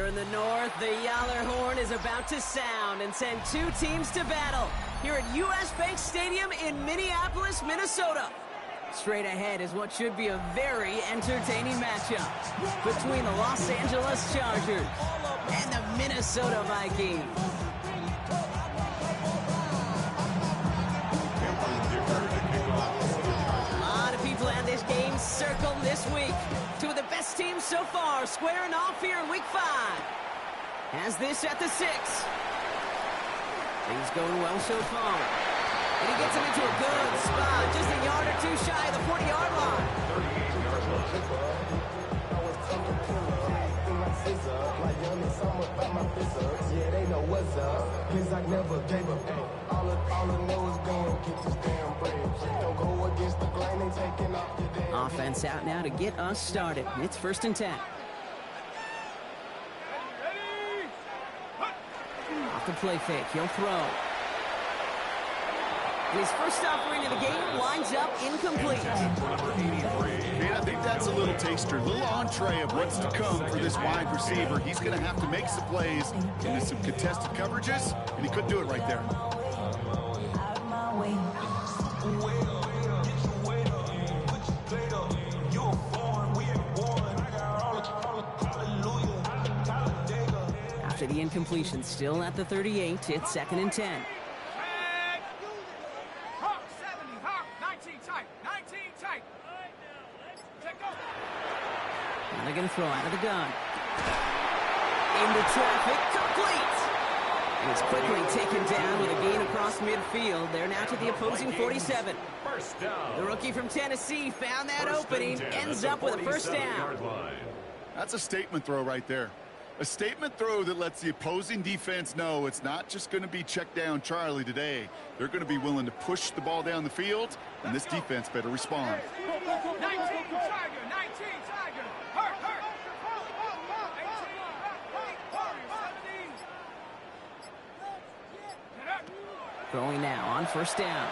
Here in the north, the Yaller horn is about to sound and send two teams to battle here at US Bank Stadium in Minneapolis, Minnesota. Straight ahead is what should be a very entertaining matchup between the Los Angeles Chargers and the Minnesota Vikings. A lot of people had this game circled this week. Two of the best teams so far squaring off here in Week 5. Has this at the 6. Things going well so far. And he gets him into a good spot, just a yard or two shy of the 40-yard line. Offense out now to get us started. It's 1st and 10. Off the play fake, he'll throw. And his first offering of the game winds up incomplete. And I think that's a little taster, a little entree of what's to come for this wide receiver. He's going to have to make some plays into some contested coverages, and he couldn't do it right there. After the incompletion, still at the 38, it's 2nd and 10. Now they're going to throw out of the gun. Into traffic, complete! And it's quickly taken down with a gain across midfield. They're now to the opposing 47. The rookie from Tennessee found that opening, ends up with a first down. That's a statement throw right there. A statement throw that lets the opposing defense know it's not just going to be check down Charlie today. They're going to be willing to push the ball down the field, and this defense better respond. 19 Tiger, 19 Tiger, hurt. Throwing now on 1st down.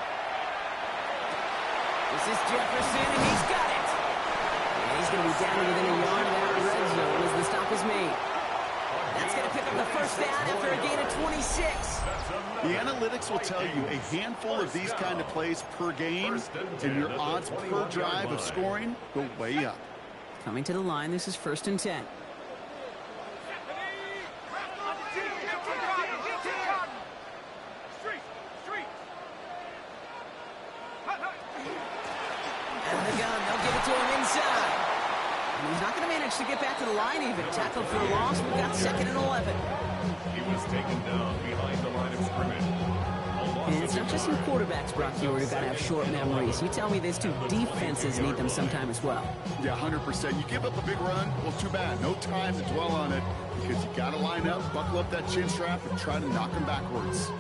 This is Jefferson, and he's got it. And he's going to be down within a yard of that red zone as the stop is made. That's going to pick up the first down after a gain of 26. The analytics will tell you a handful of these kind of plays per game, and your odds per drive of scoring go way up. Coming to the line, this is 1st and 10. And the gun, they'll give it to him inside. And he's not going to manage to get back to the line even. Tackled for a loss. We've got 2nd and 11. He was taken down behind the line of scrimmage. And it's not just your quarterbacks, Brock, here where you've got to have short memories. You tell me this too. Defenses need them sometime as well. Yeah, 100%. You give up a big run, well, too bad. No time to dwell on it because you got to line up, buckle up that chin strap, and try to knock them backwards.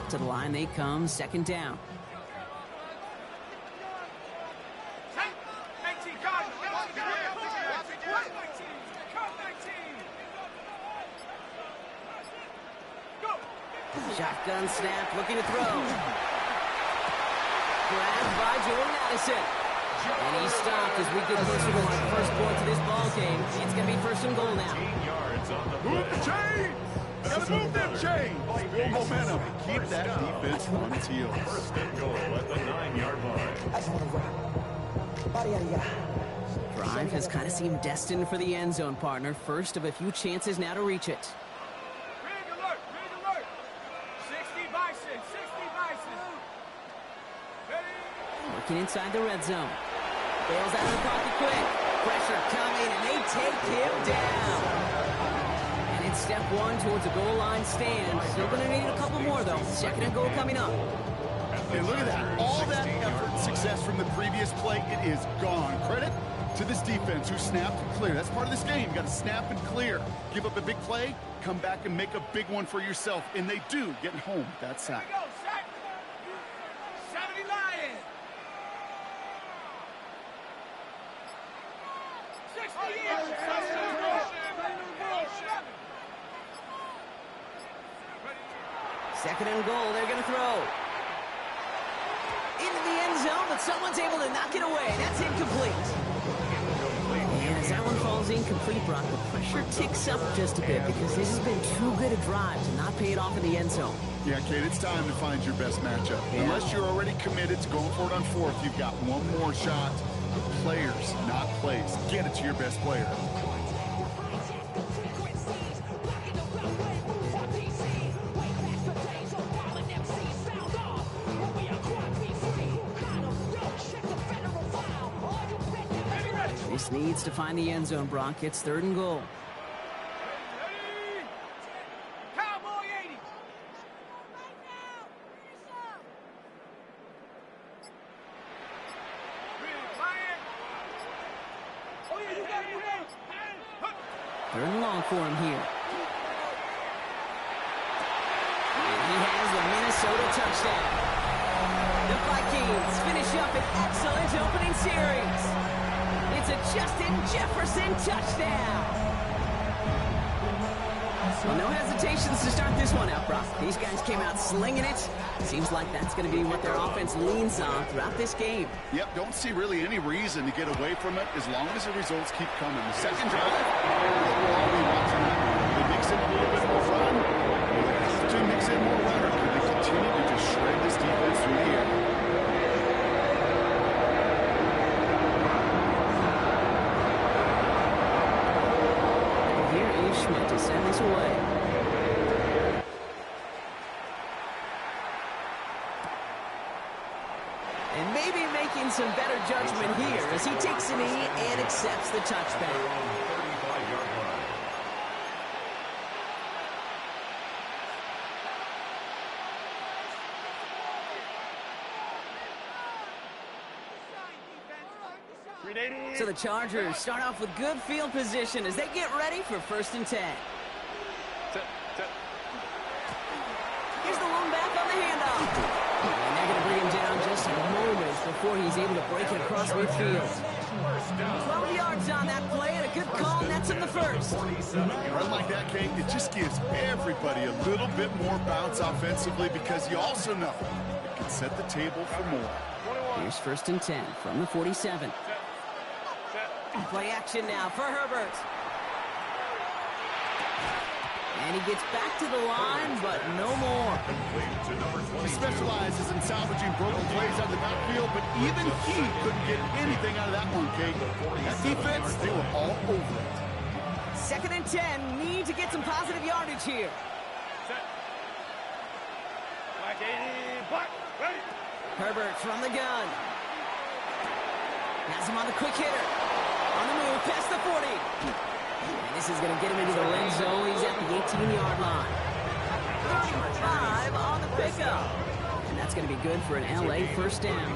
To the line they come, 2nd down. Shotgun snap, looking to throw. Grabbed by Jordan Addison. And he's stopped as we get closer to our first point to this ball game. It's going to be 1st and goal now. Move the chains! Gotta move them chains! Build momentum. Keep that defense on its heels. 1st and goal at the 9-yard line. Drive has kind of seemed destined for the end zone, partner. First of a few chances now to reach it. Rig alert. 60 Bison. Working inside the red zone. Bails out of the pocket quick. Pressure coming, and they take him down. And it's step 1 towards a goal line stand. Still going to need a couple more, though. 2nd and goal coming up. And look at that. All that effort and success from the previous play, it is gone. Credit to this defense who snapped and cleared. That's part of this game. You got to snap and clear. Give up a big play, come back and make a big one for yourself. And they do, getting home with that sack. Here we go, sack. 70 Lions. Second and goal, they're going to throw. Into the end zone, but someone's able to knock it away. That's incomplete. And as that one falls incomplete, Brock, the pressure ticks up just a bit because this has been too good a drive to not pay it off in the end zone. Yeah, Kate, it's time to find your best matchup. Yeah. Unless you're already committed to going for it on fourth, you've got one more shot. Players, not plays. Get it to your best player. This needs to find the end zone, Brock. It's third and goal. Cowboy 80. Oh, yeah, you got it. Third and long for him here. And he has the Minnesota touchdown. The Vikings finish up an excellent opening series. It's a Justin Jefferson touchdown. Well, no hesitations to start this one out, Brock. These guys came out slinging it. Seems like that's going to be what their offense leans on throughout this game. Yep, don't see really any reason to get away from it as long as the results keep coming. The second drive, we'll all be watching that. They mix in a little bit more run. They have to mix in more run, or can they continue to just shred this defense through the air? Here is Schmidt to send this away. And maybe making some better judgment here as he takes a knee and accepts the touchback. So the Chargers start off with good field position as they get ready for 1st and 10. Here's the lone back on the handoff. And they're going to bring him down just moments before he's able to break it across midfield. 12 yards on that play, and a good call nets him the first. Run like that, Kate, it just gives everybody a little bit more bounce offensively because you also know it can set the table for more. Here's 1st and 10 from the 47. Play action now for Herbert. And he gets back to the line, but no more. He specializes in salvaging broken plays out of the backfield, but even he couldn't get anything out of that one, Kate. That defense, they were all over it. 2nd and 10, need to get some positive yardage here. Herbert from the gun. Has him on the quick hitter. On the move, past the 40. And this is going to get him into the red zone. He's at the 18-yard line. 35 on the pickup. And that's going to be good for an LA first down.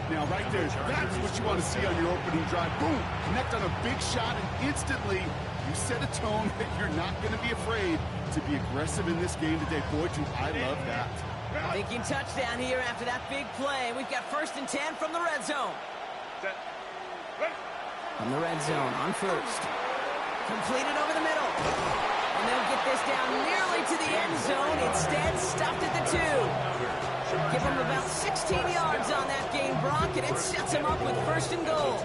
Now, right there, that's what you want to see on your opening drive. Boom! Connect on a big shot, and instantly you set a tone that you're not going to be afraid to be aggressive in this game today. Boy, do I love that. Thinking touchdown here after that big play. We've got 1st and 10 from the red zone. From the red zone on 1st. Completed over the middle. And they'll get this down nearly to the end zone. Instead, stopped at the 2. Give them about 16 yards on that game, Brock, and it sets them up with 1st and goal.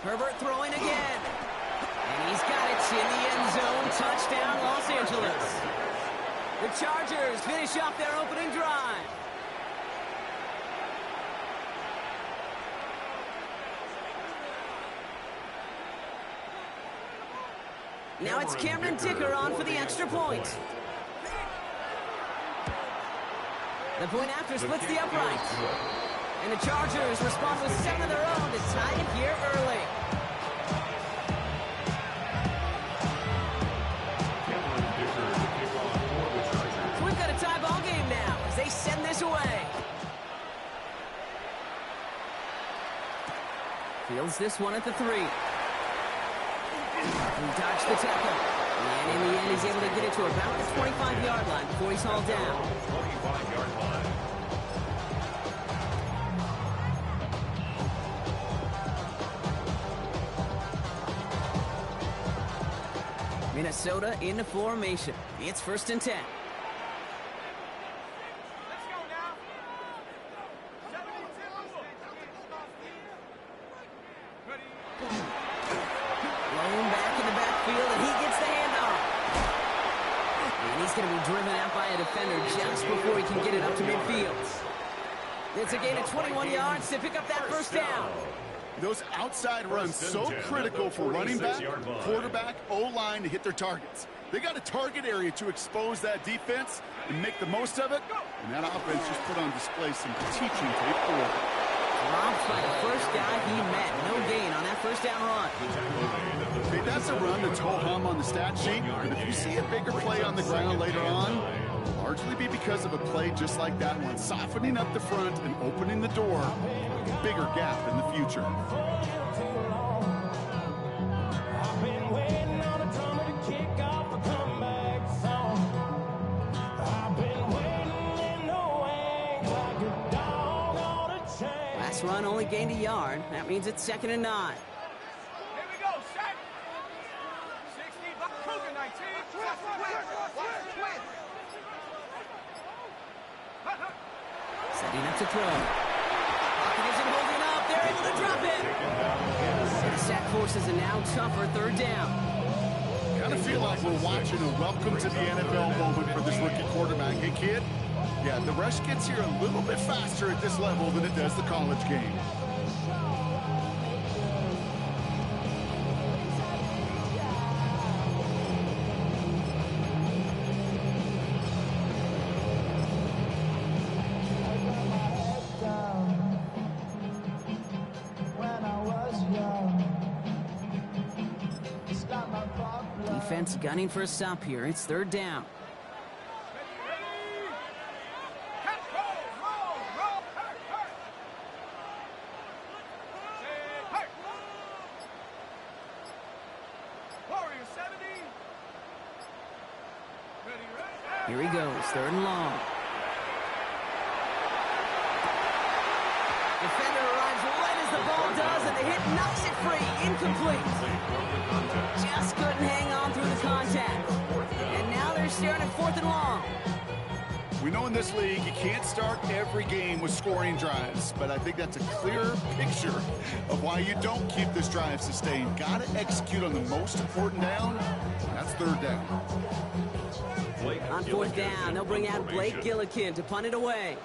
Herbert throwing again. And he's got it in the end zone. Touchdown, Los Angeles. The Chargers finish off their opening drive. Now it's Cameron Dicker on for the extra point. The point after splits the upright. And the Chargers respond with 7 of their own to tie it here early. So we've got a tie ball game now as they send this away. Fields this one at the 3. He dodged the tackle. And in the end, he's able to get it to about the 25-yard line before he's hauled down. 25-yard line. Minnesota into formation. It's 1st and 10. Let's go now. 72. Ready. Blown back in the backfield, and he gets the handoff. And he's going to be driven out by a defender just before he can get it up to midfield. It's a gain of 21 yards to pick up that 1st down. Those outside runs so critical for running back, quarterback, O-line to hit their targets. They got a target area to expose that defense and make the most of it. And that offense just put on display some teaching tape for it. Dropped by the first guy he met. No gain on that 1st down run. Hey, that's a run that's ho-hum on the stat sheet. But if you see a bigger play on the ground later on, it'll largely be because of a play just like that one, softening up the front and opening the door for a bigger gap in the future. Last run only gained a yard. That means it's 2nd and 9. Here we go, set. 60, Cougar 19. Setting up to throw. Pocket isn't holding up. They're able to drop it. The sack forces a now tougher 3rd down. Kind of feel like we're watching a welcome to the NFL moment for this rookie quarterback. Hey, kid, yeah, the rush gets here a little bit faster at this level than it does the college game. Defense gunning for a stop here. It's 3rd down. Here he goes, 3rd and long. Defender arrives right as the ball does, and the hit knocks it free. Incomplete. Just couldn't hang on through the contact. And now they're staring at 4th and long. We know in this league you can't start every game with scoring drives, but I think that's a clear picture of why you don't keep this drive sustained. Got to execute on the most important down. That's 3rd down. On 4th down, they'll bring out Blake Gillikin to punt it away.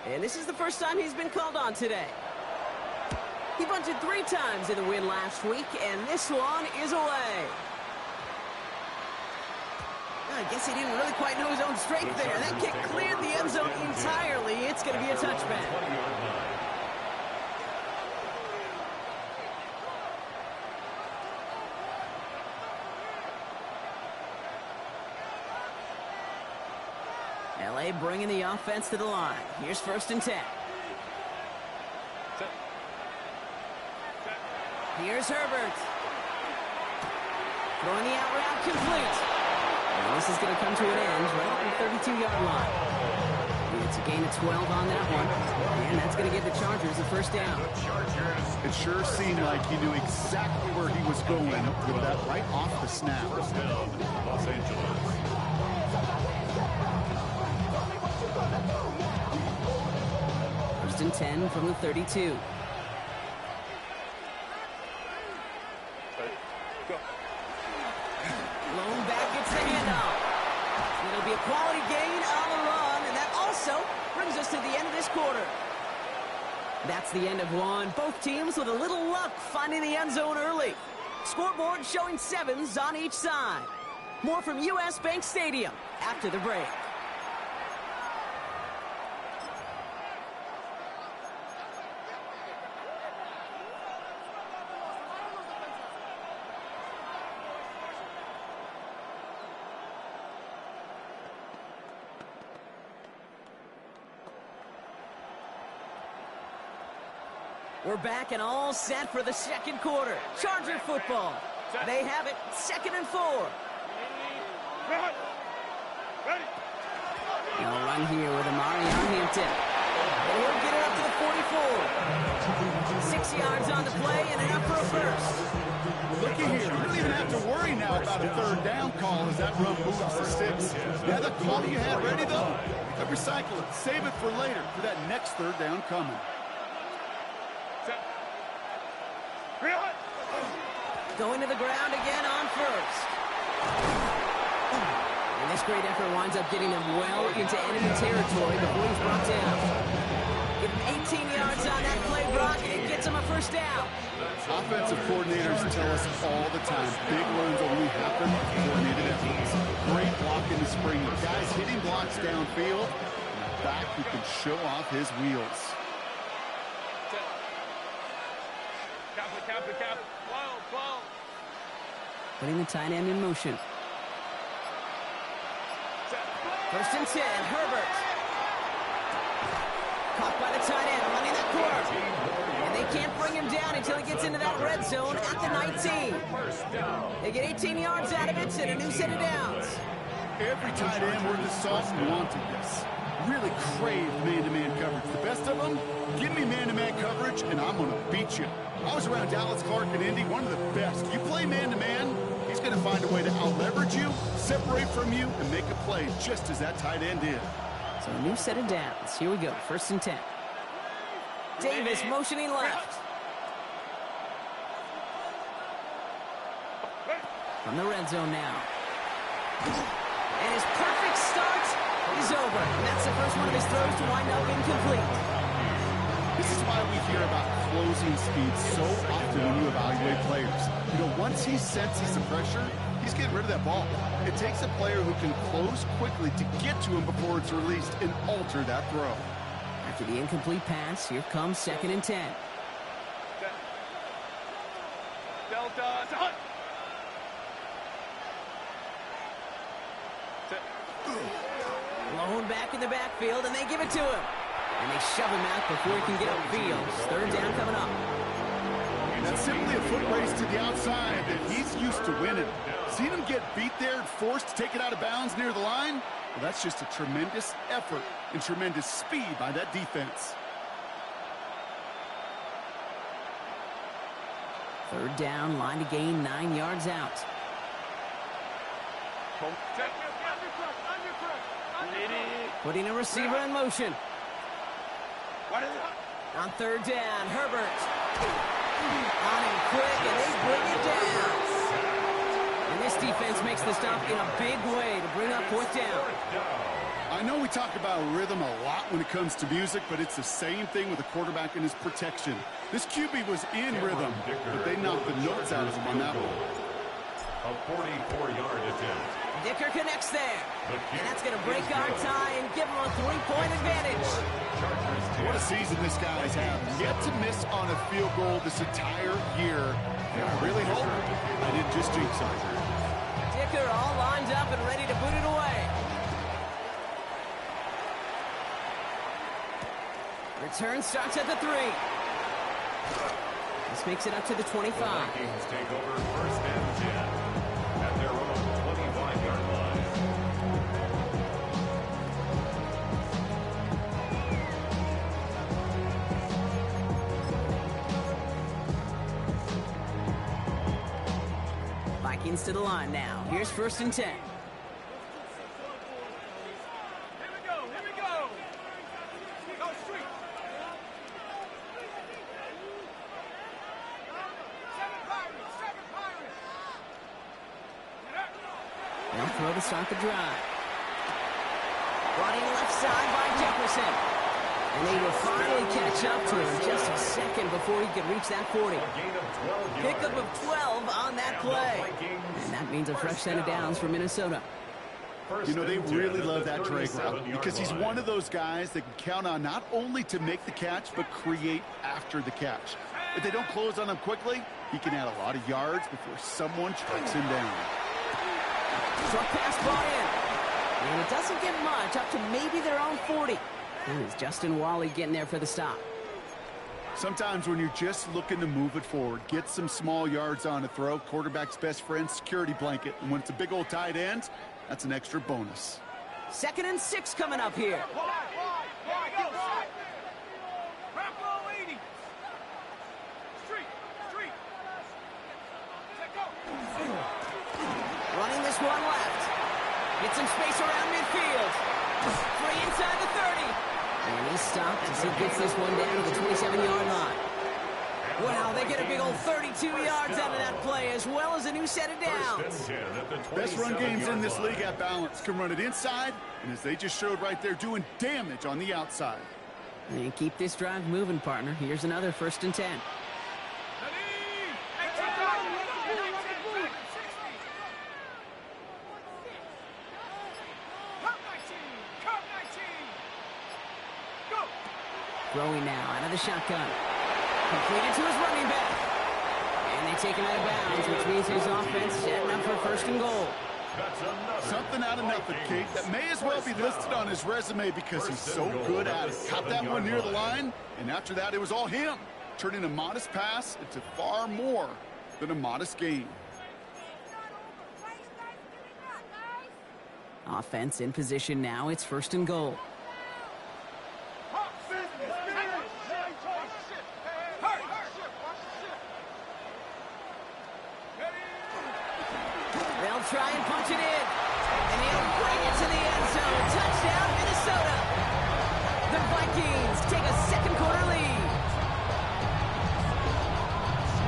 And this is the first time he's been called on today. He punted 3 times in the win last week, and this one is away. I guess he didn't really quite know his own strength there. That kick cleared the end zone entirely. It's going to be a touchback. LA bringing the offense to the line. Here's 1st and 10. Here's Herbert. Throwing the out route complete. And this is going to come to an end right on the 32-yard line. It's a gain of 12 on that one. And that's going to give the Chargers the 1st down. It sure seemed like he knew exactly where he was going with that right off the snap. First down, Los Angeles. 1st and 10 from the 32. Lone back gets the handoff. It'll be a quality gain on the run, and that also brings us to the end of this quarter. That's the end of one. Both teams with a little luck finding the end zone early. Scoreboard showing 7s on each side. More from US Bank Stadium after the break. We're back and all set for the 2nd quarter. Charger football. They have it, 2nd and 4. No run here with Amari on Hampton. And he'll get it up to the 44. 6 yards on the play and enough for a first. Looky here. You don't even have to worry now about a third down call as that run moves the sticks. Yeah, the call you had ready, though, recycle it. Save it for later for that next third down coming. Going to the ground again on first. And this great effort winds up getting him well into enemy territory before he's brought down. Give him 18 yards on that play, Brock, and it gets him a first down. Offensive coordinators tell us all the time, big runs only happen with coordinated efforts. Great block in the spring. Guys hitting blocks downfield. And a back who can show off his wheels. Cap. 12. Putting the tight end in motion. First and 10, Herbert. Caught by the tight end, running that court. And they can't bring him down until he gets into that red zone at the 19. They get 18 yards out of it and a new set of downs. Every tight end worth his salt wanted this. Really crave man-to-man coverage. The best of them, give me man-to-man coverage, and I'm going to beat you. I was around Dallas Clark and Indy, one of the best. You play man-to-man, he's going to find a way to out-leverage you, separate from you, and make a play just as that tight end did. So a new set of downs. Here we go, first and 10. Davis motioning left. From the red zone now. And his perfect start is over. And that's the first one of his throws to wind up incomplete. This is why we hear about closing speed so often when you evaluate players. You know, once he senses the pressure, he's getting rid of that ball. It takes a player who can close quickly to get to him before it's released and alter that throw. After the incomplete pass, here comes second and 10. Delta. Blown back in the backfield, and they give it to him. And they shove him out before he can get upfield. Third down coming up. That's simply a foot race to the outside that he's used to winning. Seen him get beat there and forced to take it out of bounds near the line? Well, that's just a tremendous effort and tremendous speed by that defense. Third down, line to gain 9 yards out. Putting a receiver in motion. On third down, Herbert. On him quick, and they bring it down. And this defense makes the stop in a big way to bring up fourth down. I know we talk about rhythm a lot when it comes to music, but it's the same thing with a quarterback and his protection. This QB was in rhythm, but they knocked the notes out of him on that one. A 44-yard attempt. Dicker connects there. And that's going to break our tie and give him a 3-point advantage. What a season this guy's had. Yet to miss on a field goal this entire year. And I really hope I didn't just jinx him. Dicker all lined up and ready to boot it away. Return starts at the 3. This makes it up to the 25. The Vikings take over first and 10 at their own 25-yard line. Vikings to the line now. Here's first and 10. Here we go. Go street. 7 Pirates. They'll throw to start the drive. Running left side by Jefferson. And they will finally catch up to him just a second before he could reach that 40. Pickup of 12 on that play. And that means a fresh set of downs for Minnesota. You know, they really love that drag route because he's one of those guys that can count on not only to make the catch, but create after the catch. If they don't close on him quickly, he can add a lot of yards before someone tracks him down. Short pass brought in. And it doesn't get much, up to maybe their own 40. And it's Justin Wally getting there for the stop. Sometimes when you're just looking to move it forward, get some small yards on a throw, quarterback's best friend, security blanket. And when it's a big old tight end, that's an extra bonus. 2nd and 6 coming up here. just one left. Get some space around midfield. Free inside the 30. And he's stopped as he gets this one down to the 27-yard line. Wow, they get a big old 32 yards out of that play, as well as a new set of downs. Best run games in this league at balance. Can run it inside, and as they just showed right there, doing damage on the outside. And keep this drive moving, partner. Here's another 1st and 10. Throwing now out of the shotgun. Completed to his running back. And they take him out of bounds, which means his offense setting up for 1st and goal. Something out of nothing, Kate, that may as well be listed on his resume because he's so good at it. Caught that one near the line, and after that, it was all him, turning a modest pass into far more than a modest gain. Offense in position now. It's 1st and goal. Try and punch it in. And he'll bring it to the end zone. Touchdown, Minnesota. The Vikings take a 2nd quarter lead.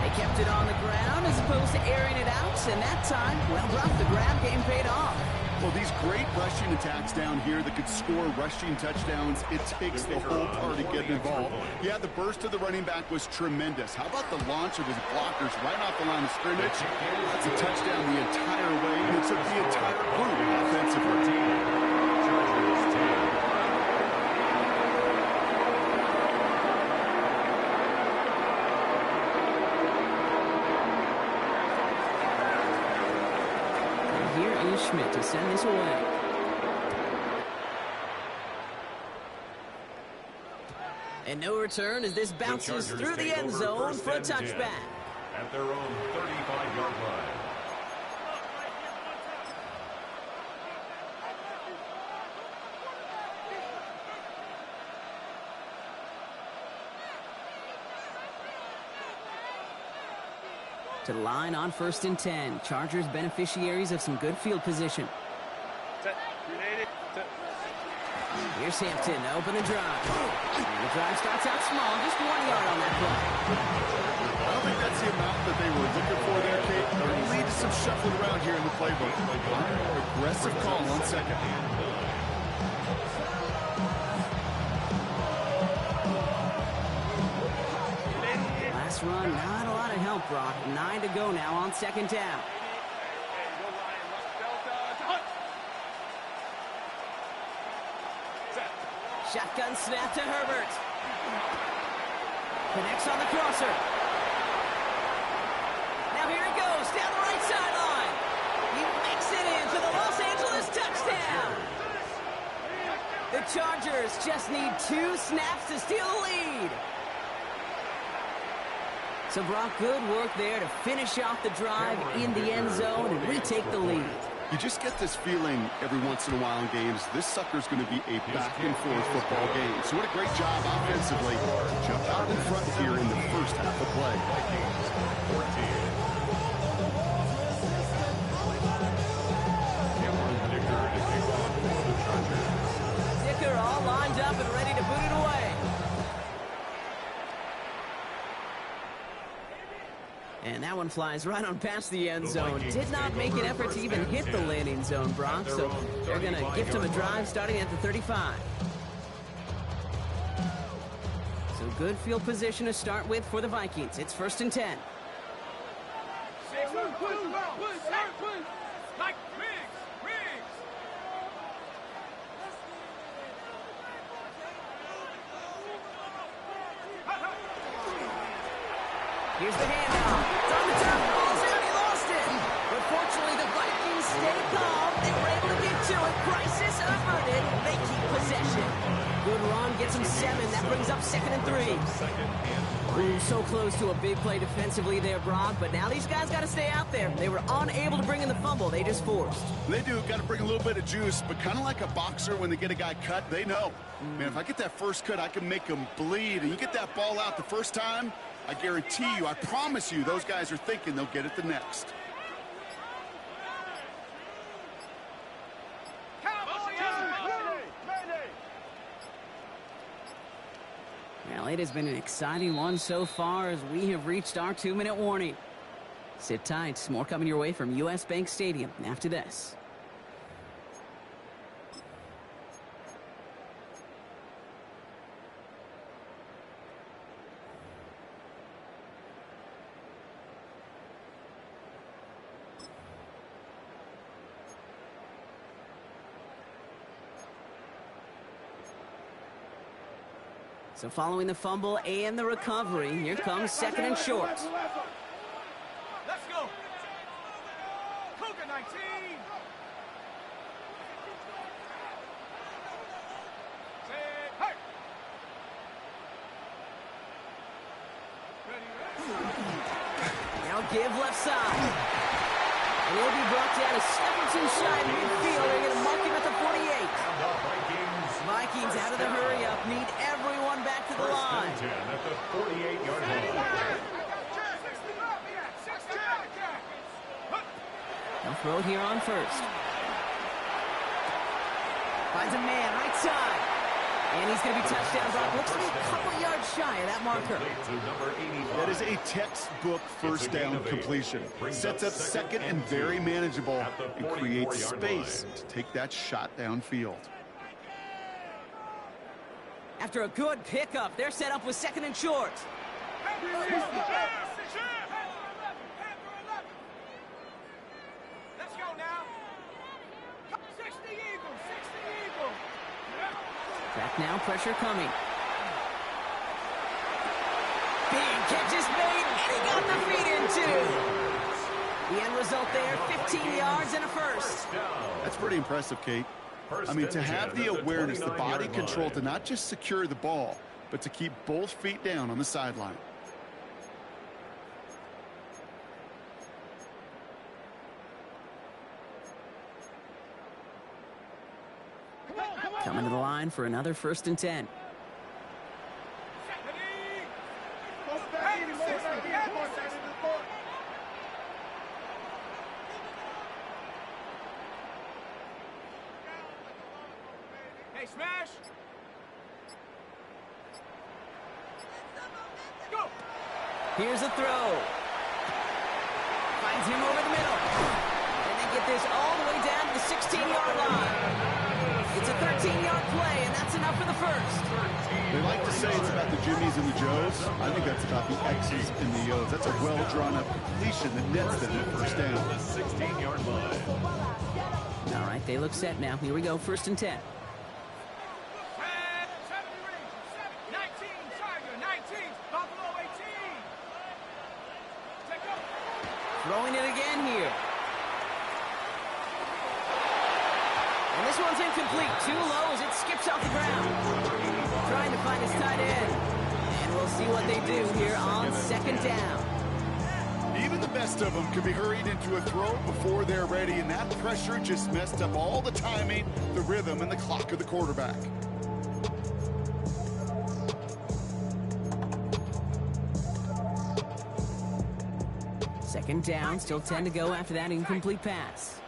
They kept it on the ground as opposed to airing it out. And that time, well, Brock, the grab game paid off. Well, these great rushing attacks down here that could score rushing touchdowns, it takes the whole party getting involved. Yeah, the burst of the running back was tremendous. How about the launch of his blockers right off the line of scrimmage? That's a touchdown the entire way, and it took the entire group offensively. Schmidt to send this away. And no return as this bounces through the end zone for a touchback. At their own 35-yard line. To the line on 1st and 10. Chargers beneficiaries of some good field position. Here's Hampton to open the drive. And the drive starts out small, just 1 yard on that play. I don't think that's the amount that they were looking for there, Kate. They're going to lead to some shuffling around here in the playbook. Aggressive call on 2nd. Run, not a lot of help, Brock. 9 to go now on 2nd down. Shotgun snap to Herbert. Connects on the crosser. Now here he goes, down the right sideline. He makes it in for the Los Angeles touchdown. The Chargers just need 2 snaps to steal the lead. So, Brock, good work there to finish off the drive in the end zone and retake the lead. You just get this feeling every once in a while in games, this sucker's going to be a back-and-forth football game. So what a great job offensively. Jump out in front here in the first half of play. Dicker all lined up and ready to boot it away. And that one flies right on past the end zone. Did not make an effort to even hit the landing zone, Brock. So they're going to gift him a drive starting at the 35. So good field position to start with for the Vikings. It's 1st and 10. Here's the handoff. It's on the turf. Ball's out. He lost it. But fortunately, the Vikings stay calm. They were able to get to it. Crisis averted. They keep possession. Good run. Gets them 7. That brings up 2nd and 3. Ooh, so close to a big play defensively there, Brock. But now these guys got to stay out there. They were unable to bring in the fumble. They just forced. They do. Got to bring a little bit of juice. But kind of like a boxer when they get a guy cut, they know. Man, if I get that first cut, I can make him bleed. And you get that ball out the first time, I guarantee you, I promise you, those guys are thinking they'll get it the next. Well, it has been an exciting one so far as we have reached our 2-minute warning. Sit tight. More coming your way from US Bank Stadium after this. So following the fumble and the recovery, here comes 2nd and short. Let's go. Cougar 19. Hey. Now give left side. And he'll be brought down a step or two shy of midfield. They're going to mark him at the 48. Vikings out of the hurry-up need everyone back to the line. First and 10 at the 48-yard line. They'll throw it here on first. Finds a man right side. And he's going to be touchdown. Brock looks to be a couple yards shy of that marker. That is a textbook first down completion. Sets up second and very manageable and creates space to take that shot downfield. After a good pickup, they're set up with 2nd and short. Let's go now. 60 Eagles, 60 Eagles. Back now, pressure coming. Big catch is made, and he got the feet in too. The end result there, 15 yards and a first. That's pretty impressive, Kate. I mean, to have the awareness, the body control to not just secure the ball, but to keep both feet down on the sideline. Coming to the line for another 1st and 10. Hey, smash. Go. Here's a throw. Finds him over the middle. And they get this all the way down to the 16-yard line. It's a 13-yard play, and that's enough for the first. They like to say it's about the Jimmies and the Joes. I think that's about the X's and the O's. That's a well-drawn-up completion that nets them at first down. The 16-yard line. All right, they look set now. Here we go, 1st and 10. 19, Tiger, 19, Buffalo 18. Take over. Throwing it again here. And this one's incomplete. Too low as it skips off the ground. Trying to find his tight end. And we'll see what they do here on 2nd down. Even the best of them can be hurried into a throw before they're ready, and that pressure just messed up all the timing, the rhythm, and the clock of the quarterback. Second down, still 10 to go after that incomplete pass.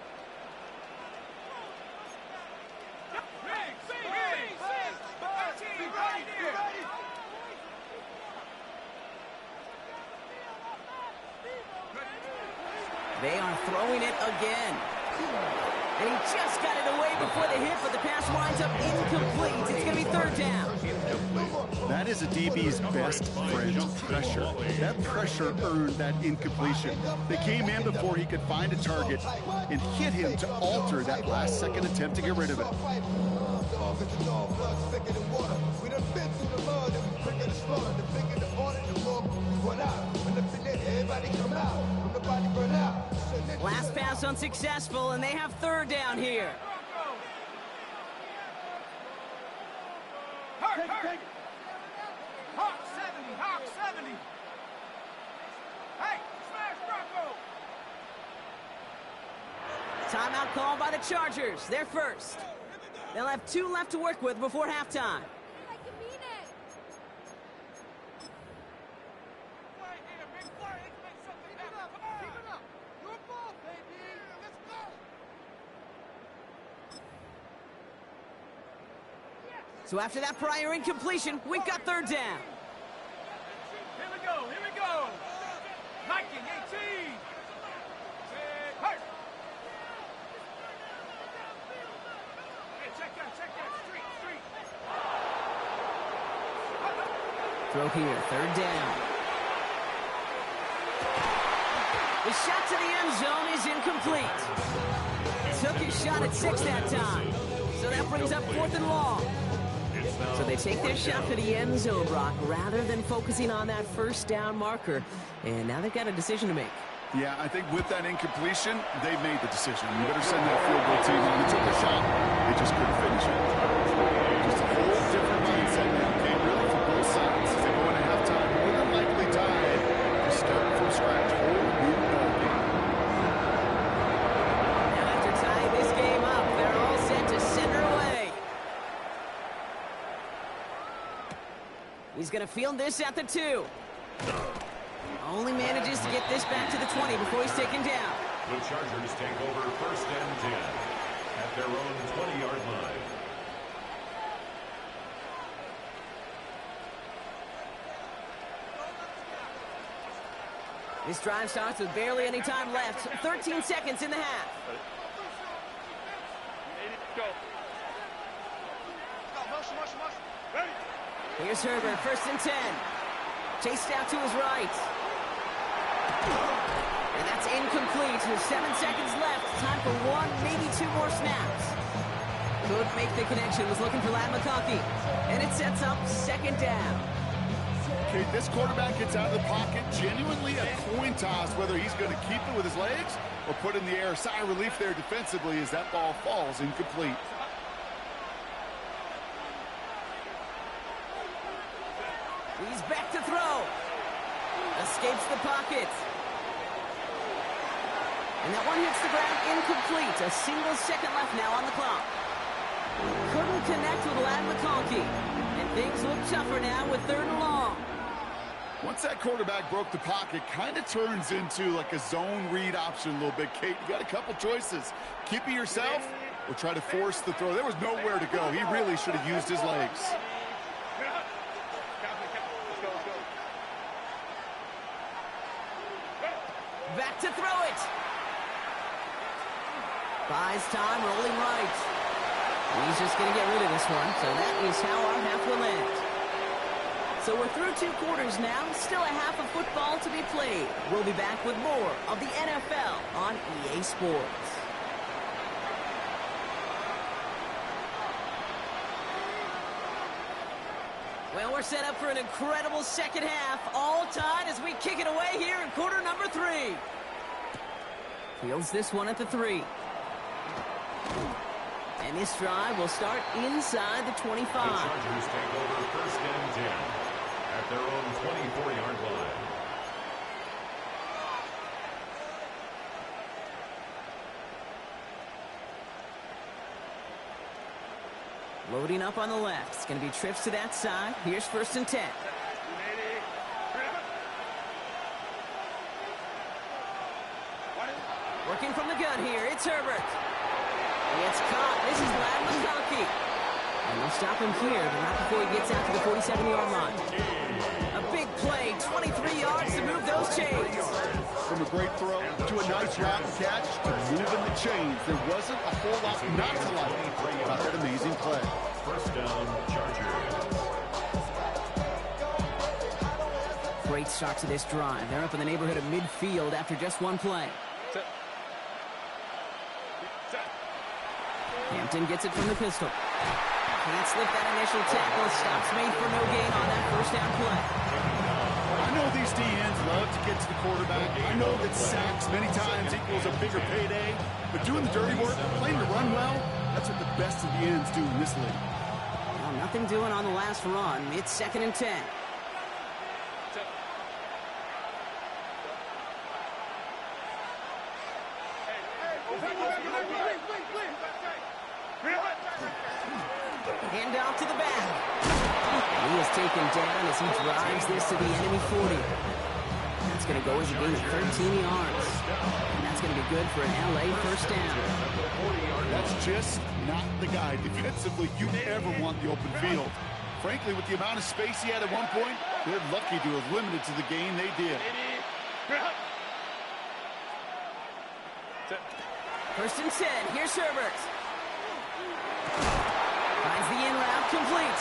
They are throwing it again. And he just got it away before the hit, but the pass winds up incomplete. It's going to be 3rd down. That is a DB's best friend, pressure. That pressure earned that incompletion. They came in before he could find a target and hit him to alter that last-second attempt to get rid of it. Last pass unsuccessful, and they have 3rd down here. Hawk 70, Hawk 70. Hey, smash Bronco. Timeout called by the Chargers. They're first. They'll have 2 left to work with before halftime. So after that prior incompletion, we've got 3rd down. Viking 18. Hey, check that. Street. Throw here, third down. The shot to the end zone is incomplete. Took his shot at 6 that time. So that brings up 4th and long. So they take their shot for the end zone, Brock, rather than focusing on that first down marker. And now they've got a decision to make. Yeah, I think with that incompletion, they've made the decision. You better send that field goal team on. They took a shot. They just couldn't finish it. Just a whole different mindset now. Came really from both sides. As they go into halftime, more than likely tied. Just starting from scratch. Whole new ball game. Now after tying this game up, they're all set to send her away. He's going to field this at the 2. Only manages to get this back to the 20 before he's taken down. The Chargers take over 1st and 10 at their own 20-yard line. This drive starts with barely any time left. 13 seconds in the half. Here's Herbert, 1st and 10. Chased out to his right. And that's incomplete. 7 seconds left. Time for 1, maybe 2 more snaps. Couldn't make the connection. Was looking for Ladd McConkey. And it sets up 2nd down. Okay, this quarterback gets out of the pocket. Genuinely a coin toss whether he's going to keep it with his legs or put it in the air. Sigh of relief there defensively as that ball falls incomplete. He's back to throw. Escapes the pocket. And that one hits the ground incomplete. A single second left now on the clock. Couldn't connect with Ladd McConkey. And things look tougher now with 3rd and long. Once that quarterback broke the pocket, kind of turns into like a zone read option a little bit. Kate, you got a couple choices. Keep it yourself or try to force the throw. There was nowhere to go. He really should have used his legs. Back to throw it. Buys time, rolling right. He's just going to get rid of this one. So that is how our half will end. So we're through 2 quarters now. Still a half of football to be played. We'll be back with more of the NFL on EA Sports. Well, we're set up for an incredible second half. All tied as we kick it away here in quarter number 3. Fields this one at the 3. And this drive will start inside the 25. The Chargers take over 1st and 10 at their own 24-yard line. Loading up on the left. It's going to be trips to that side. Here's 1st and 10. Working from the gun here. It's Herbert. It's caught. This is Ladd McConkey. And they'll stop him here, but not before he gets out to the 47-yard line. A big play. 23 yards to move those chains. From a great throw to a nice route and catch to moving the chains. There wasn't a whole lot not to like about that amazing play. 1st down, Chargers. Great start to this drive. They're up in the neighborhood of midfield after just 1 play. Hampton gets it from the pistol. Can't slip that initial tackle. Stops made for no gain on that 1st down play. I know these DNs love to get to the quarterback. I know that sacks many times equals a bigger payday. But doing the dirty work, playing to run well, that's what the best of the ends do in this league. Well, nothing doing on the last run. It's 2nd and 10. Hand off to the back. And he is taken down as he drives this to the enemy 40. That's going to go as a gain of 13 yards. And that's going to be good for an LA 1st down. That's just not the guy defensively you ever want the open field. Frankly, with the amount of space he had at one point, they're lucky to have limited to the gain they did. First and 10. Here's Herbert. Finds the in route complete.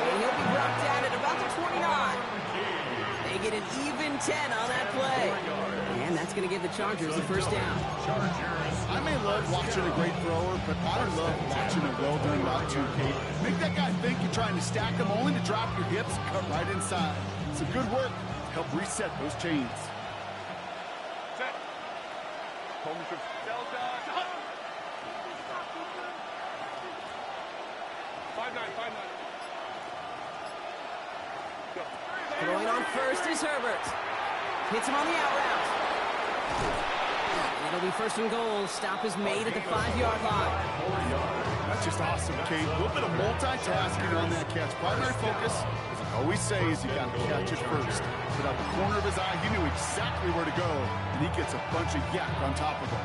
And he'll be brought down at about the 29. They get an even 10 on that play. And that's going to give the Chargers the first down. I may love watching a great thrower, but I love watching a well-done route too, Kate. Make that guy think you're trying to stack him only to drop your hips and cut right inside. Some good work to help reset those chains. Set. Delta. Throwing on first is Herbert. Hits him on the out route. It'll be first and goal. Stop is made at the 5-yard line. That's just awesome, Kate. A little bit of multitasking on that catch. Primary focus, as I always say, is you got to catch it first. But out the corner of his eye, he knew exactly where to go, and he gets a bunch of yak on top of him.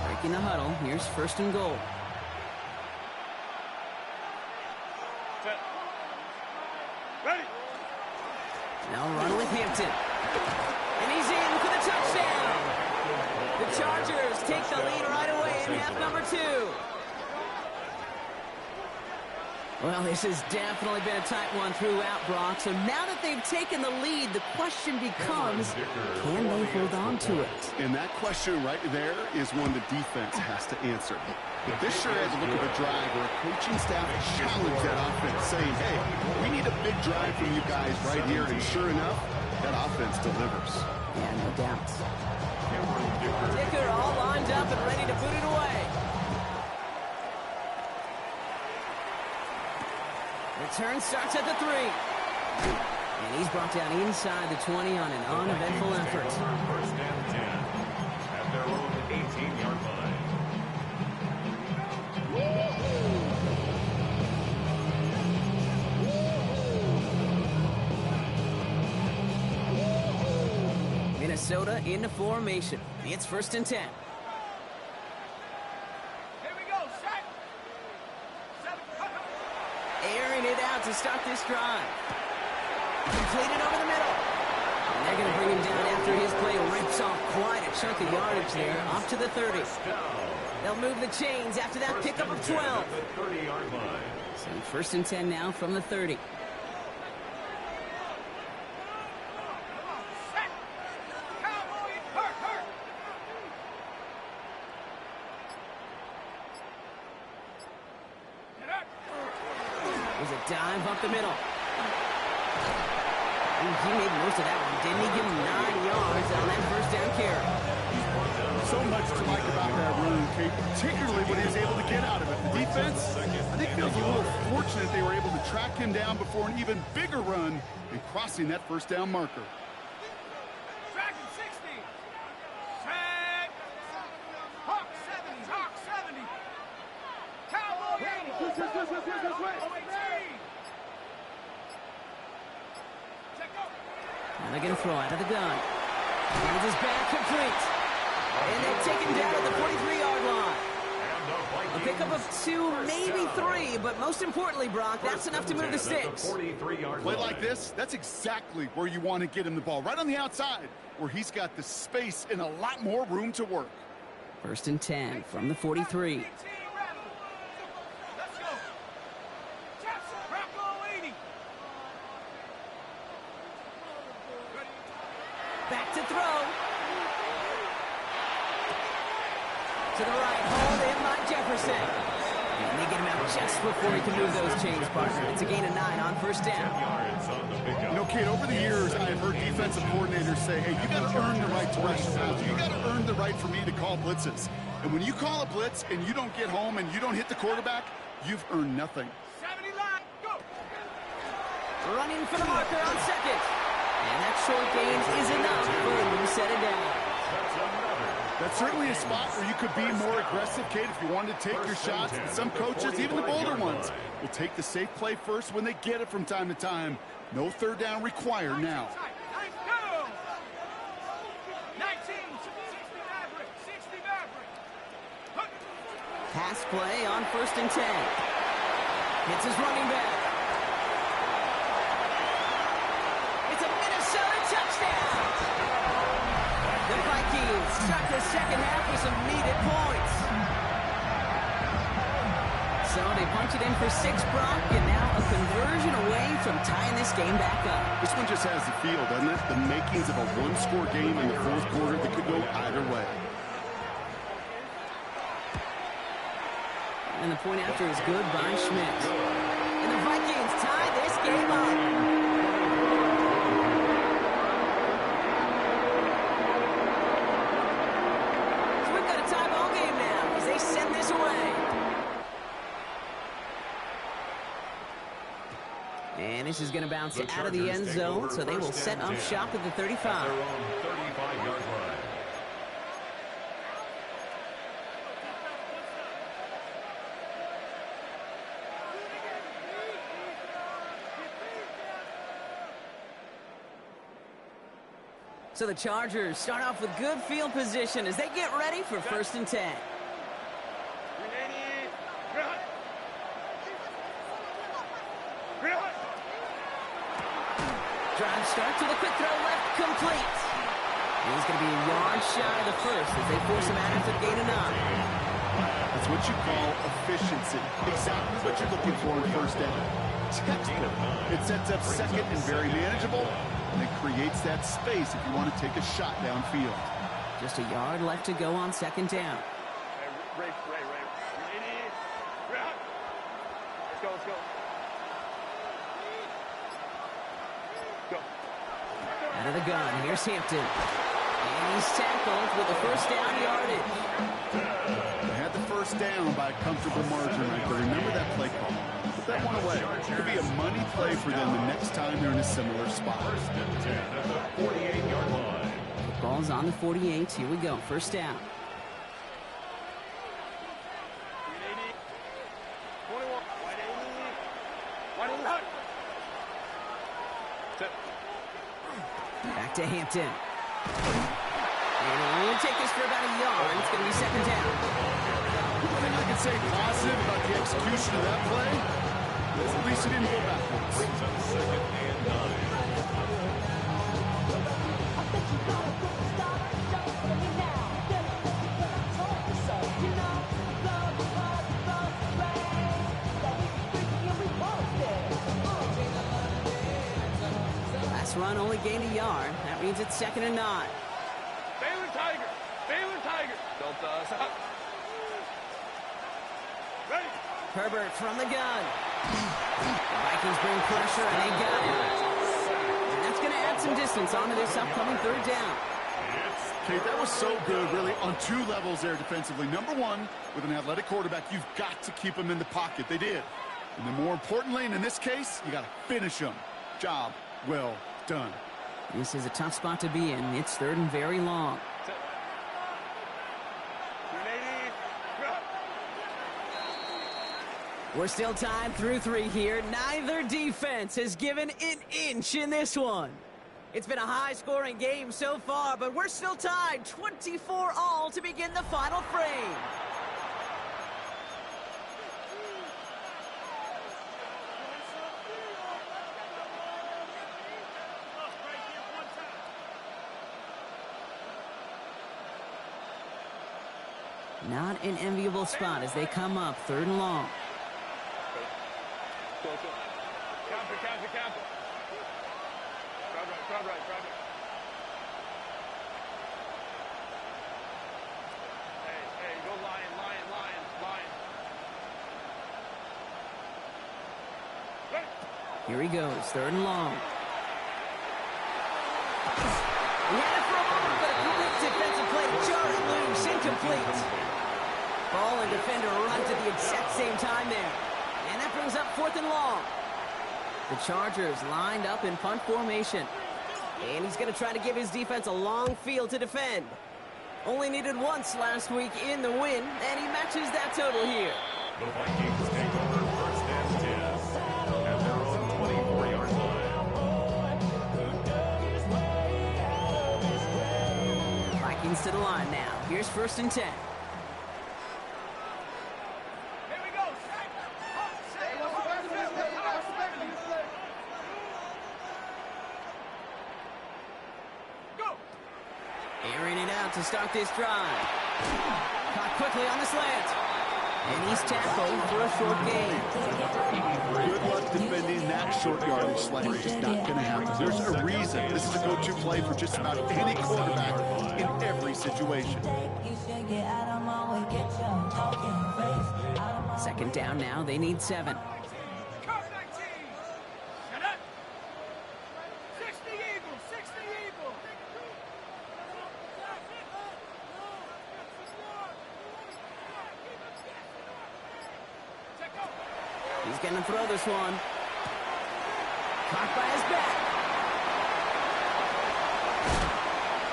Breaking the huddle. Here's first and goal. Ready. Now run with Hampton. And he's in for the touchdown. The Chargers take the lead right away in half number 2. Well, this has definitely been a tight one throughout, Brock. So now that they've taken the lead, the question becomes, can they hold on to it? And that question right there is one the defense has to answer. If this sure has a look of a drive where a coaching staff challenge that offense, saying, hey, we need a big drive from you guys right here, and sure enough, that offense delivers. Yeah, no doubt. Dicker all lined up and ready to boot it away. Return starts at the 3. And he's brought down inside the 20 on an uneventful effort. First and 10 at their own 18-yard line. Minnesota into formation. It's first and 10. Here we go. Set. Airing it out to start this drive. Completed over the middle. And they're going to bring him down after his play rips off quite a chunk of yardage there, off to the 30. They'll move the chains after that pickup of 12. So first and 10 now from the 30. Set. Cowboy. Hurt. Get up. There's a dive up the middle. Ooh, he made most of that one, didn't he? Give him 9 yards on that first down carry. So much to like about that run, Kate, particularly when he was able to get out of it. The defense, I think, feels a little fortunate they were able to track him down before an even bigger run and crossing that first down marker. Dragon 60. Set. Hawk 70. Cowboy 80. Check up. Now they're going to throw out of the gun. Finds his back complete. And they take him down at the 43-yard line. A pickup of 2, maybe 3, but most importantly, Brock, that's enough to move the sticks. Play like this, that's exactly where you want to get him the ball, right on the outside, where he's got the space and a lot more room to work. First and 10 from the 43. Let's go. Jackson, Rocco 80. Back to throw. To the right, hold in by Jefferson. And they get him out just before he can move those chains, partner. It's a gain of 9 on first down. You know, Kate, over the years, I've heard defensive coordinators say, hey, you got to earn the right to rush the passer. You got to earn the right for me to call blitzes. And when you call a blitz and you don't get home and you don't hit the quarterback, you've earned nothing. 70 line, go. Running for the marker on second. And that short gain is enough for him to set it down. That's certainly a spot where you could be more aggressive, Kate, if you wanted to take your shots. And some coaches, even the bolder ones, will take the safe play first when they get it from time to time. No third down required now. 19, 60 Maverick. Pass play on first and 10. Hits his running back. It's a Minnesota touchdown. the second half with some needed points. So they punch it in for 6, Brock, and now a conversion away from tying this game back up. This one just has the feel, doesn't it? The makings of a one-score game in the fourth quarter that could go either way. And the point after is good by Schmidt. And the Vikings tie this game up. So we've got a tie ball game now as they send this away. And this is going to bounce out of the end zone, so they will set up shop at the 35. Their own 35-yard line. So the Chargers start off with good field position as they get ready for 1st and 10. Drive start to the quick throw left, complete. He's going to be a yard shy of the first as they force him out after the gain of 9. That's what you call efficiency. Exactly what you're looking for in 1st down. Textbook. It sets up 2nd and very manageable, and it creates that space if you want to take a shot downfield. Just a yard left to go on 2nd down. Ray. Let's go. Out of the gun, here's Hampton. And he's tackled with the 1st down yardage. They had the 1st down by a comfortable margin right there. Remember that play call. Put that one away. It could be a money play for them the next time they're in a similar spot. 1st and 10 at the 48-yard line. Ball's on the 48. Here we go. 1st down. 21. Wide 80. Back to Hampton. And he'll only take this for about a yard. It's going to be 2nd down. One thing I can say positive about the execution of that play is at least it didn't go backwards. Brings up 2nd and 9. Last run only gained a yard. That means it's 2nd and 9. Baylor Tiger. Don't stop. Ready. Herbert from the gun. The Vikings bring pressure, and they got him. And that's going to add some distance onto this upcoming 3rd down. Okay, that was so good, really, on 2 levels there defensively. Number one, with an athletic quarterback, you've got to keep him in the pocket. They did. And then more importantly, and in this case, you got to finish him. Job well done. This is a tough spot to be in. It's 3rd and very long. We're still tied through 3 here. Neither defense has given an inch in this one. It's been a high-scoring game so far, but we're still tied 24-all to begin the final frame. Not an enviable spot as they come up 3rd and long. Counter. Crowd right. Hey, go Lion. Ready. Here he goes, 3rd and long. He had it for a moment, but a quick defensive play to jar it loose, incomplete. Ball and defender runs at the exact same time there. And that brings up 4th and long. The Chargers lined up in punt formation. And he's going to try to give his defense a long field to defend. Only needed once last week in the win, and he matches that total here. The Vikings take over 1st and 10 at their own 24-yard line. Vikings to the line now. Here's 1st and 10. out to start this drive. Caught quickly on the slant. And he's tackled for a short gain. Good luck defending that short yardage slant. It's just not going to happen. There's a reason. This is a go-to play for just about any quarterback in every situation. Second down now. They need 7. Cut 19. Set up. 60 Eagles. 60 Eagles. He's going to throw this one. Caught by his back.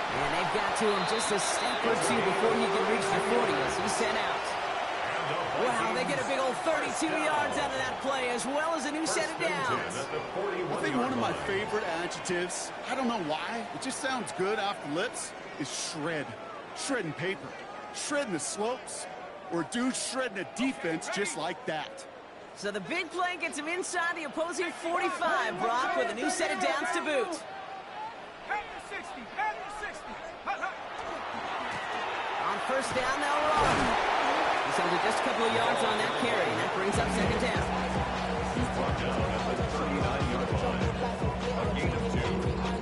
And they've got to him just a step or two before he can reach the 40 as he's sent out. Wow, they get a big old 32 yards out of that play as well as a new set of downs. I think one of my favorite adjectives, I don't know why, it just sounds good off the lips, is shred. Shredding paper. Shredding the slopes. Or a dude shredding a defense just like that. So the big play gets him inside the opposing 45, Brock, with a new set of downs to boot. Head to 60. Head to 60. On first down, they'll run. He's held it just a couple of yards on that carry, and that brings up second down. Brought down at the 39-yard line. A gain of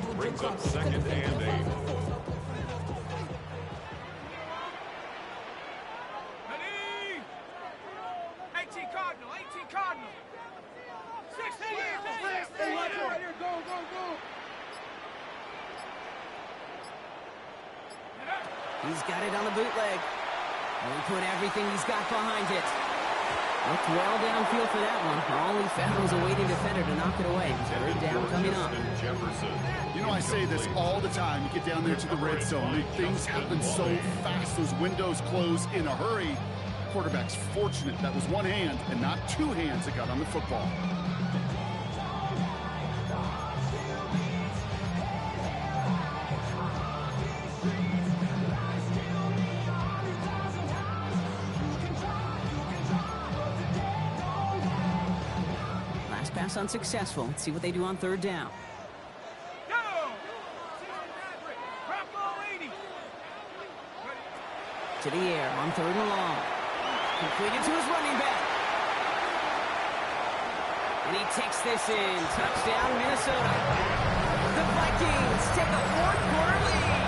2 brings up second and 8. Ready? 18 Cardinal. 18 Cardinal. 60 Eagles. 60 Eagles. Go, go, go. He's got it on the bootleg. And he put everything he's got behind it. Looked well downfield for that one. All he found was a waiting defender to knock it away. Third down coming up. You know, I say this all the time. You get down there to the red zone, and things happen so fast. Those windows close in a hurry. Quarterback's fortunate that was one hand and not two hands that got on the football. Last pass unsuccessful. Let's see what they do on third down. Go! Drop ball 80. To the air on third and long. Completed to his running back. And he takes this in. Touchdown, Minnesota. The Vikings take a fourth-quarter lead.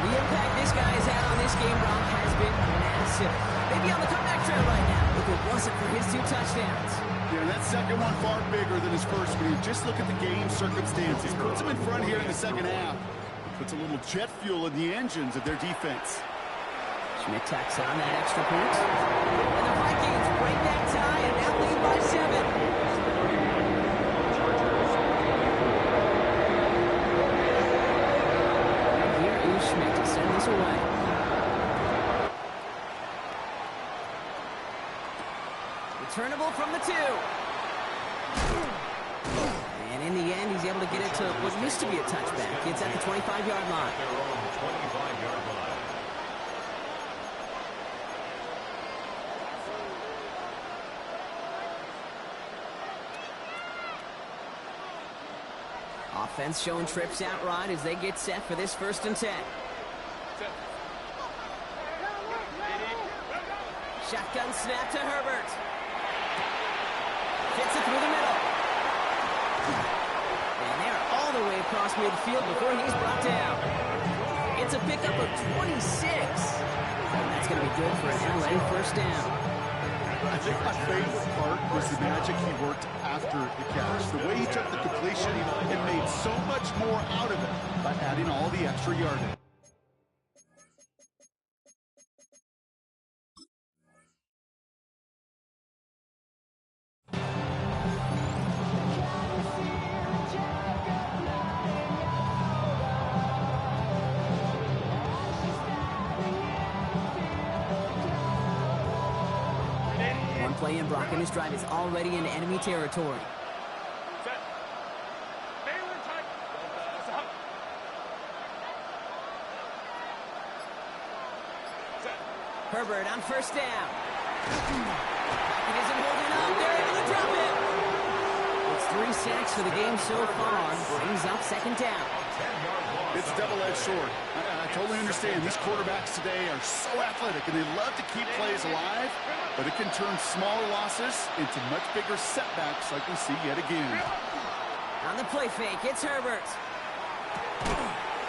The impact this guy has had on this game, Brock, has been massive. Maybe on the comeback trail right now, if it wasn't for his 2 touchdowns. Yeah, that second one far bigger than his first one. You just look at the game circumstances. Puts him in front here in the second half. Puts a little jet fuel in the engines of their defense. Schmidt tacks on that extra point. And the Vikings break that tie and now lead by 7. And here is Schmidt to send this away. Returnable from the 2. And in the end, he's able to get it to what used to be a touchback. It's at the 25-yard line. Their own 25-yard line. Offense showing trips out right as they get set for this 1st and 10. Shotgun snap to Herbert. Fits it through the middle. And they're all the way across midfield before he's brought down. It's a pickup of 26. And that's going to be good for an LA first down. I think my favorite part was the magic he worked after the catch. The way he took the completion and made so much more out of it by adding all the extra yardage. Play in Brock, and his drive is already in enemy territory. Herbert on first down. It isn't holding up. They're able to drop it. It's 3 sacks for the game so far. Brings up second down. 10-yard line. It's a double-edged sword. I totally understand. These quarterbacks today are so athletic, and they love to keep plays alive, but it can turn small losses into much bigger setbacks like we see yet again. On the play fake, it's Herbert.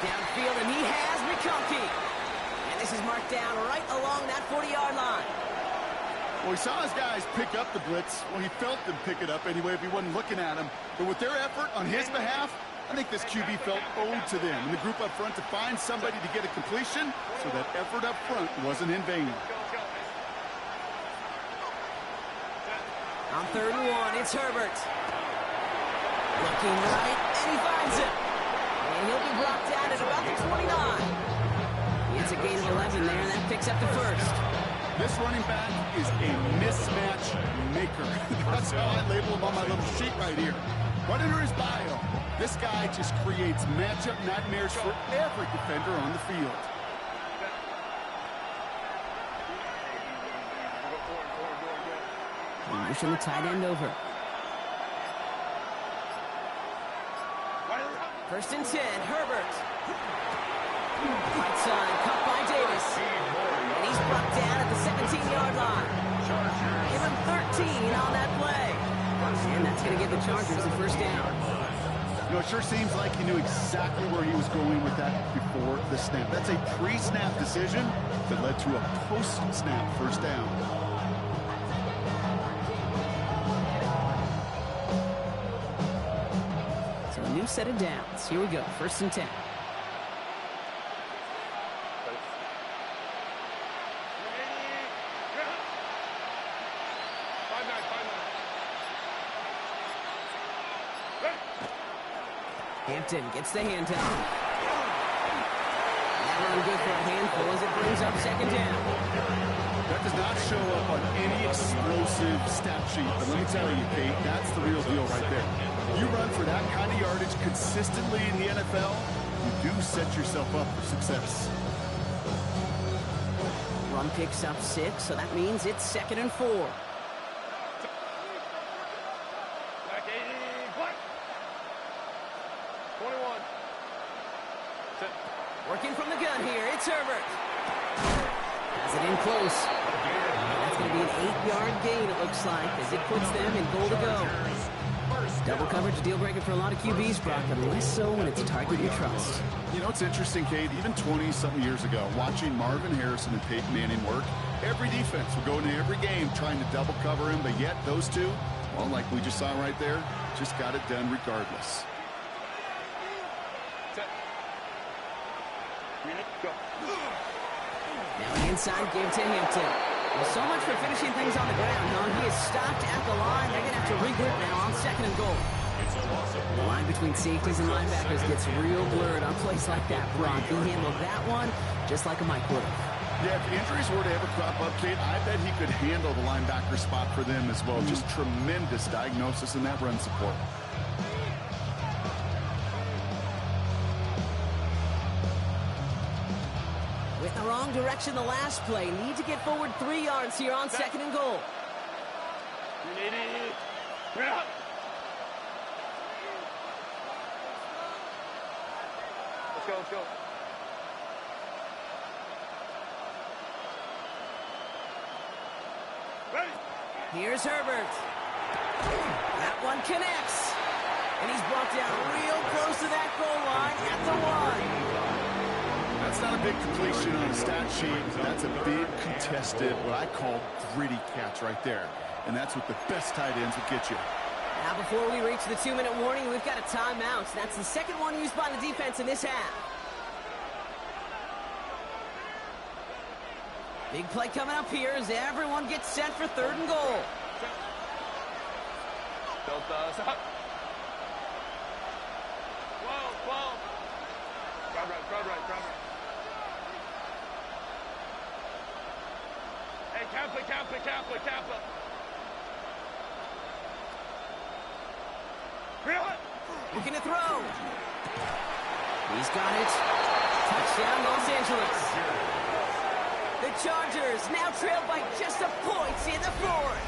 Downfield, and he has McConkey. And this is marked down right along that 40-yard line. Well, he saw his guys pick up the blitz. Well, he felt them pick it up anyway if he wasn't looking at him. But with their effort on his behalf, I think this QB felt owed to them and the group up front to find somebody to get a completion, so that effort up front wasn't in vain. On 3rd and 1, it's Herbert. Looking right, and he finds it. And he'll be brought down at about the 29. It's a gain of 11 there, and that picks up the first. This running back is a mismatch maker. That's how I label him on my little sheet right here. Right under his bio, this guy just creates matchup nightmares for every defender on the field. Pushing the tight end over. 1st and 10, Herbert. Right side, caught by Davis. And he's brought down at the 17-yard line. Give him 13 on that play. And that's going to give the Chargers the first down. You know, it sure seems like he knew exactly where he was going with that before the snap. That's a pre-snap decision that led to a post-snap first down. So a new set of downs. Here we go, 1st and 10. Hampton gets the handoff. That run good for a handful as it brings up 2nd down. That does not show up on any explosive stat sheet, but let me tell you, Kate, that's the real deal right there. You run for that kind of yardage consistently in the NFL, you do set yourself up for success. Run picks up 6, so that means it's 2nd and 4. Working from the gun here, it's Herbert. Has it in close. That's going to be an 8-yard gain, it looks like, as it puts them in goal to go. Double coverage, a deal breaker for a lot of QBs, Brock, but less so when it's a target you trust. You know, it's interesting, Kate, even 20-something years ago, watching Marvin Harrison and Peyton Manning work, every defense would go into every game trying to double cover him, but yet those two, well, like we just saw right there, just got it done regardless. Now inside, give to Hampton. Well, so much for finishing things on the ground, huh? He is stopped at the line. They're going to have to regroup now on 2nd and goal. The line between safeties and linebackers gets real blurred on plays like that, Brock. He handled that one just like a Mike would. Yeah, if injuries were to ever crop up, Kate, I bet he could handle the linebacker spot for them as well. Just tremendous diagnosis in that run support. With the wrong direction the last play. Need to get forward 3 yards here on 2nd and goal. Let's go. Ready? Here's Herbert. That one connects. And he's brought down real close to that goal line at the 1. That's not a big completion on a stat sheet. That's a big contested, what I call gritty catch right there. And that's what the best tight ends would get you. Now before we reach the 2-minute warning, we've got a timeout. That's the 2nd one used by the defense in this half. Big play coming up here as everyone gets set for 3rd and goal. Whoa. Crowd right. Hey, Kappa. Looking to throw. He's got it. Touchdown, Los Angeles. The Chargers now trail by just a point in the 4th.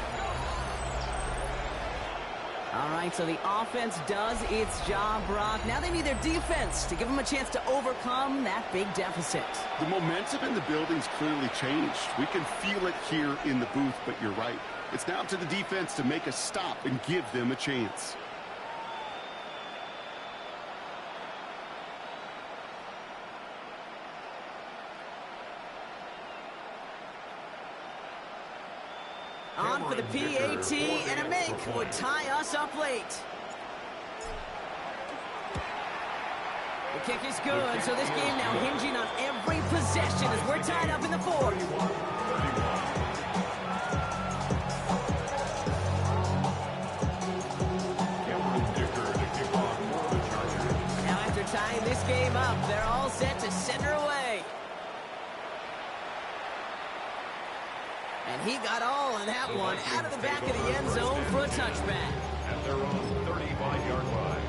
All right, so the offense does its job, Brock. Now they need their defense to give them a chance to overcome that big deficit. The momentum in the building's clearly changed. We can feel it here in the booth, but you're right. It's now up to the defense to make a stop and give them a chance. On for the PAT, and a make would tie us up late. The kick is good, so this game now hinging on every possession as we're tied up in the fourth. Now after tying this game up, they're all set to send her away. And he got all of that one out of the back of the end zone for a touchback. At their own 35-yard line.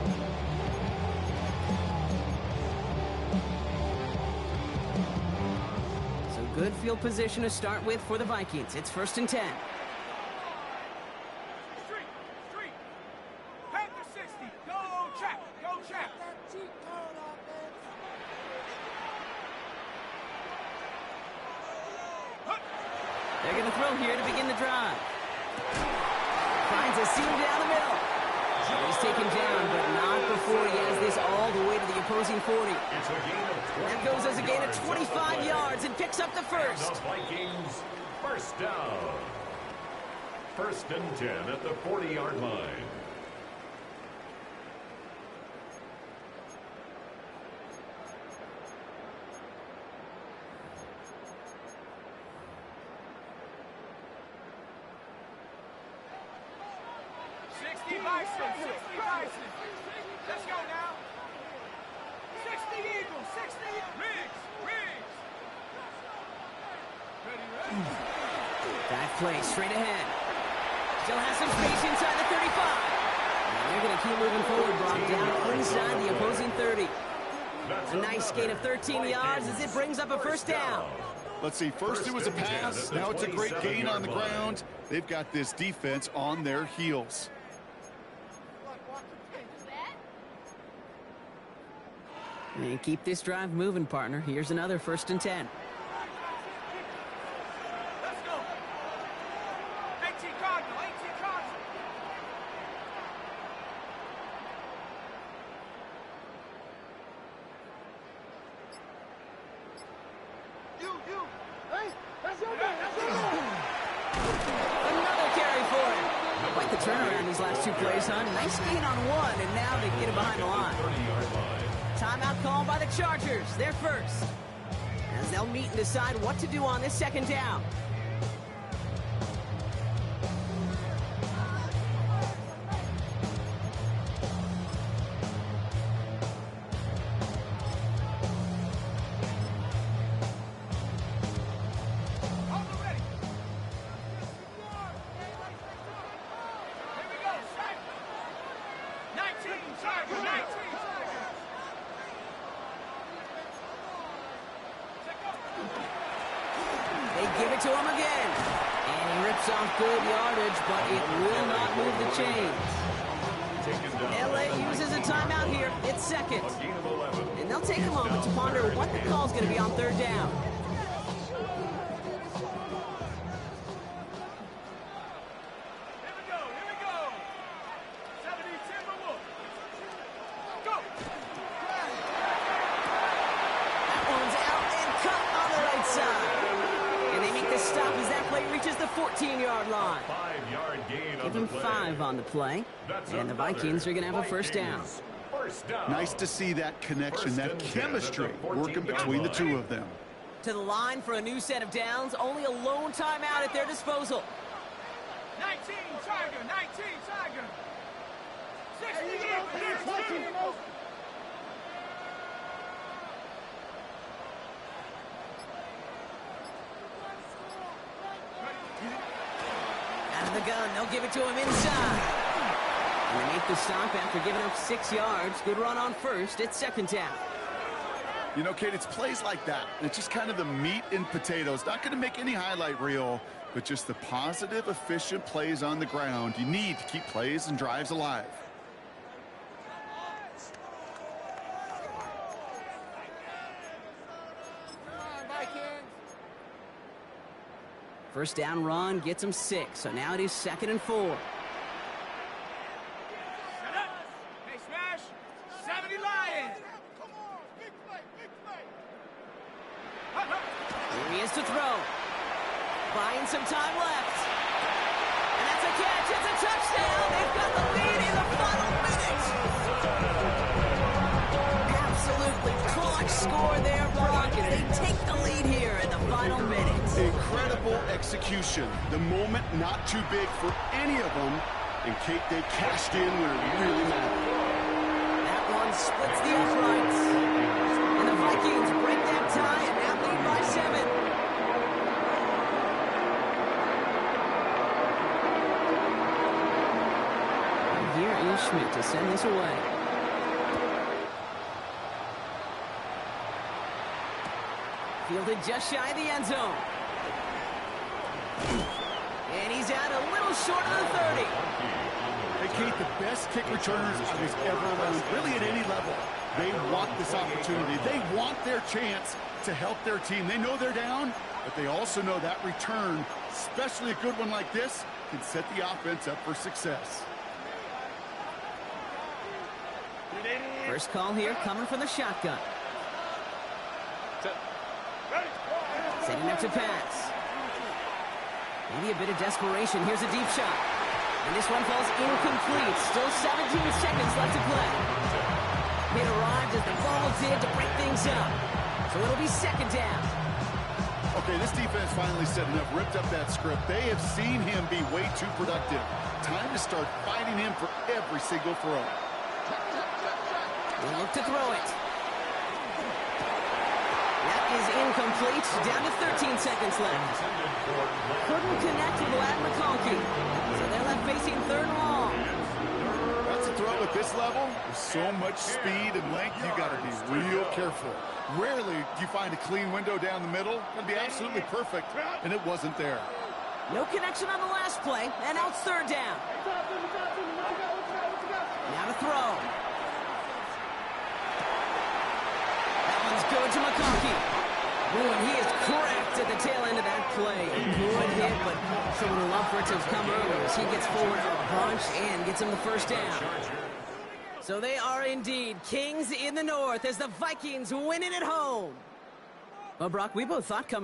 So good field position to start with for the Vikings. It's 1st and 10. Street. Back to 60. Go check. They're going to throw here to begin the drive. Finds a seam down the middle. He's taken down, but not before he has this all the way to the opposing 40. It's a gain of 20. That goes as a gain of 25 yards and picks up the first. The Vikings, first down. 1st and 10 at the 40-yard line. Let's go now. 60 Eagles, 60 Riggs. Ready. Back play straight ahead. Still has some space inside the 35. And they're going to keep moving forward, Brock, down inside the opposing 30. A nice gain of 13 yards as it brings up a first down. Let's see, first it was a pass, now it's a great gain on the ground. They've got this defense on their heels. And keep this drive moving, partner. Here's another 1st and 10. Let's go. 18 Cardinal. You. Hey, that's your man. Another carry for him. Quite the turnaround these last two plays, huh? Nice gain on one, and now they get it behind the line. 30-yard line. Timeout called by the Chargers. They're first. As they'll meet and decide what to do on this 2nd down. Give it to him again. And he rips off good yardage, but it will not move the chains. LA uses a timeout here. It's 2nd. And they'll take a moment to ponder what the call's going to be on 3rd down. Here we go. 70 Timberwolves. Go. That one's out and cut on the right side. And they make the stop as that play reaches the 14-yard line. 5-yard gain on Give them the play. 5 on the play. And the Vikings are going to have a first down. Nice to see that connection, that chemistry working between the two of them. To the line for a new set of downs. Only a lone timeout at their disposal. 19 Tiger. 60 Eagles. Out of the gun, they'll give it to him inside. And they make the stop after giving up 6 yards. Good run on first. It's 2nd down. You know, Kate, it's plays like that. It's just kind of the meat and potatoes. Not going to make any highlight reel, but just the positive, efficient plays on the ground. You need to keep plays and drives alive. First down run gets him 6, so now it is 2nd and 4. Hey, Smash! 70 Lions! Come on, big play, big play! Here he is to throw. Buying some time left. And that's a catch. It's a touchdown. They've got the lead in the final minute. Absolutely clutch score there, Brock, as they take the lead here in the final minute. Incredible execution. The moment not too big for any of them. And Kate, they cashed in when it really mattered. That one splits the uprights. And the Vikings break that tie and now lead by 7. And here is Schmidt to send this away. Fielded just shy of the end zone. And he's out a little short of the 30. Hey, Kate, the best kick returners I was ever around, really at any level. They want this opportunity. They want their chance to help their team. They know they're down, but they also know that return, especially a good one like this, can set the offense up for success. First call here coming from the shotgun. Setting up to pass. Maybe a bit of desperation. Here's a deep shot. And this one falls incomplete. Still 17 seconds left to play. It arrived as the ball did to break things up. So it'll be 2nd down. Okay, this defense finally set enough, ripped up that script. They have seen him be way too productive. Time to start fighting him for every single throw. We'll look to throw it. That is incomplete. Down to 13 seconds left. Couldn't connect with Lad McConkey. So they're left facing 3rd and long. That's a throw at this level. With so much speed and length, you got to be real careful. Rarely do you find a clean window down the middle. It'd be absolutely perfect, and it wasn't there. No connection on the last play, and now it's 3rd down. Now to throw. That one's good to McConkey. Ooh, and he is cracked at the tail end of that play. A good hit, but someone would love for it to have come earlier as he gets forward a bunch and gets him the 1st down. So they are indeed kings in the north as the Vikings win it at home. Well, Brock, we both thought coming in